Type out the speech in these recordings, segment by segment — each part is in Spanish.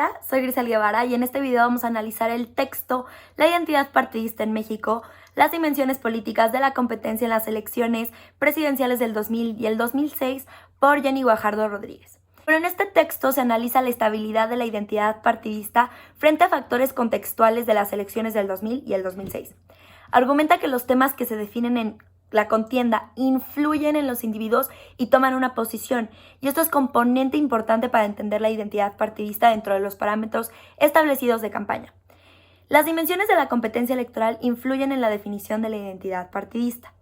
Hola, soy Grisel Guevara y en este video vamos a analizar el texto La identidad partidista en México, las dimensiones políticas de la competencia en las elecciones presidenciales del 2000 y el 2006 por Jenny Guajardo Rodríguez. Pero en este texto se analiza la estabilidad de la identidad partidista frente a factores contextuales de las elecciones del 2000 y el 2006. Argumenta que los temas que se definen en la contienda influyen en los individuos y toman una posición, y esto es componente importante para entender la identidad partidista dentro de los parámetros establecidos de campaña. Las dimensiones de la competencia electoral influyen en la definición de la identidad partidista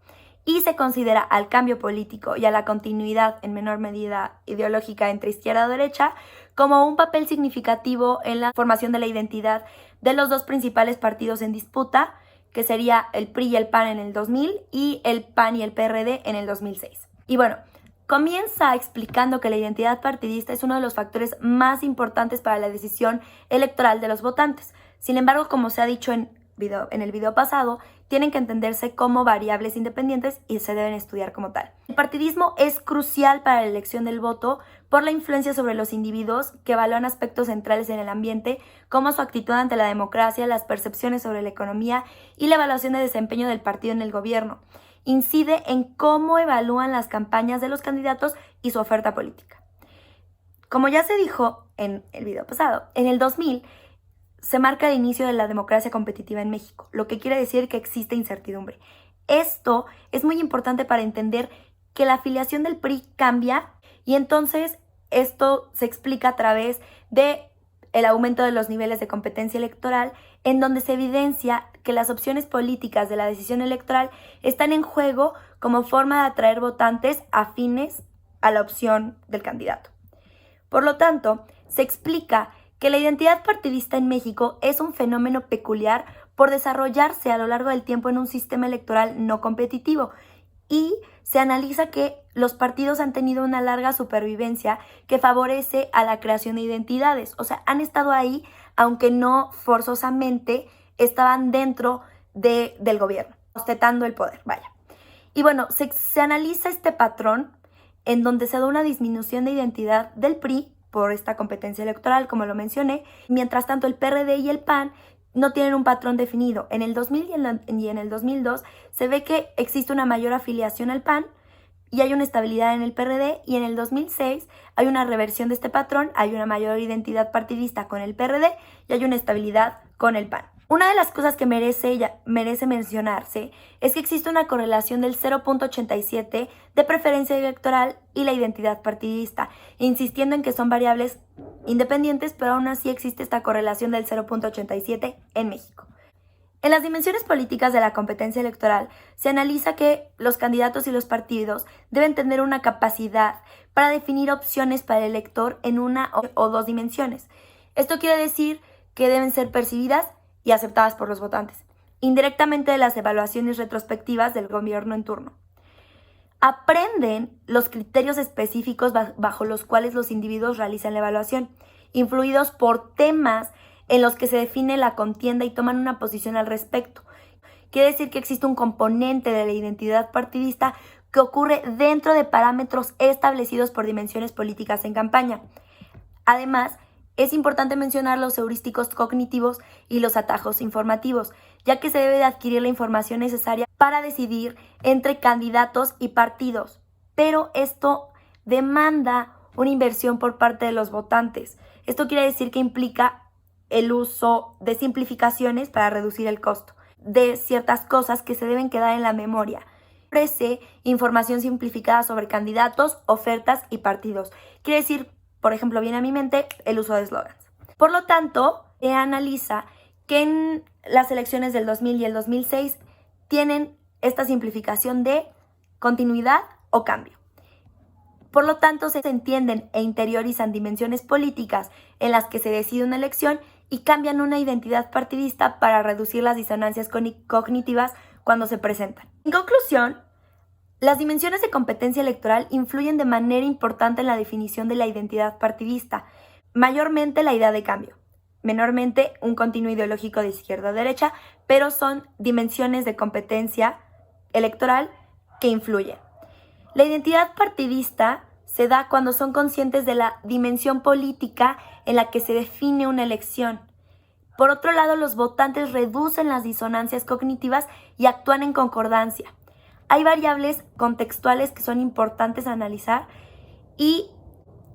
y se considera al cambio político y a la continuidad en menor medida ideológica entre izquierda y derecha como un papel significativo en la formación de la identidad de los dos principales partidos en disputa, que sería el PRI y el PAN en el 2000 y el PAN y el PRD en el 2006. Y bueno, comienza explicando que la identidad partidista es uno de los factores más importantes para la decisión electoral de los votantes. Sin embargo, como se ha dicho en el video pasado, tienen que entenderse como variables independientes y se deben estudiar como tal. El partidismo es crucial para la elección del voto por la influencia sobre los individuos que evalúan aspectos centrales en el ambiente, como su actitud ante la democracia, las percepciones sobre la economía y la evaluación de desempeño del partido en el gobierno. Incide en cómo evalúan las campañas de los candidatos y su oferta política. Como ya se dijo en el video pasado, en el 2000 se marca el inicio de la democracia competitiva en México, lo que quiere decir que existe incertidumbre. Esto es muy importante para entender que la afiliación del PRI cambia y entonces esto se explica a través de el aumento de los niveles de competencia electoral, en donde se evidencia que las opciones políticas de la decisión electoral están en juego como forma de atraer votantes afines a la opción del candidato. Por lo tanto, se explica que la identidad partidista en México es un fenómeno peculiar por desarrollarse a lo largo del tiempo en un sistema electoral no competitivo, y se analiza que los partidos han tenido una larga supervivencia que favorece a la creación de identidades. O sea, han estado ahí, aunque no forzosamente estaban dentro del gobierno, ostentando el poder, vaya. Y bueno, se analiza este patrón en donde se da una disminución de identidad del PRI por esta competencia electoral, como lo mencioné. Mientras tanto, el PRD y el PAN no tienen un patrón definido. En el 2000 y en el 2002 se ve que existe una mayor afiliación al PAN y hay una estabilidad en el PRD, y en el 2006 hay una reversión de este patrón, hay una mayor identidad partidista con el PRD y hay una estabilidad con el PAN. Una de las cosas que merece mencionarse es que existe una correlación del 0.87 de preferencia electoral y la identidad partidista, insistiendo en que son variables independientes, pero aún así existe esta correlación del 0.87 en México. En las dimensiones políticas de la competencia electoral se analiza que los candidatos y los partidos deben tener una capacidad para definir opciones para el elector en una o dos dimensiones. Esto quiere decir que deben ser percibidas y aceptadas por los votantes, indirectamente de las evaluaciones retrospectivas del gobierno en turno. Aprenden los criterios específicos bajo los cuales los individuos realizan la evaluación, influidos por temas en los que se define la contienda y toman una posición al respecto. Quiere decir que existe un componente de la identidad partidista que ocurre dentro de parámetros establecidos por dimensiones políticas en campaña. Además, es importante mencionar los heurísticos cognitivos y los atajos informativos, ya que se debe de adquirir la información necesaria para decidir entre candidatos y partidos. Pero esto demanda una inversión por parte de los votantes. Esto quiere decir que implica el uso de simplificaciones para reducir el costo de ciertas cosas que se deben quedar en la memoria. Ofrece información simplificada sobre candidatos, ofertas y partidos. Quiere decir, por ejemplo, viene a mi mente el uso de eslogans. Por lo tanto, se analiza que en las elecciones del 2000 y el 2006 tienen esta simplificación de continuidad o cambio. Por lo tanto, se entienden e interiorizan dimensiones políticas en las que se decide una elección y cambian una identidad partidista para reducir las disonancias cognitivas cuando se presentan. En conclusión, las dimensiones de competencia electoral influyen de manera importante en la definición de la identidad partidista, mayormente la idea de cambio, menormente un continuo ideológico de izquierda a derecha, pero son dimensiones de competencia electoral que influyen. La identidad partidista se da cuando son conscientes de la dimensión política en la que se define una elección. Por otro lado, los votantes reducen las disonancias cognitivas y actúan en concordancia. Hay variables contextuales que son importantes a analizar y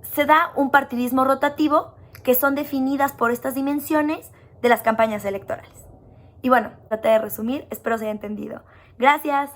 se da un partidismo rotativo que son definidas por estas dimensiones de las campañas electorales. Y bueno, traté de resumir, espero se haya entendido. Gracias.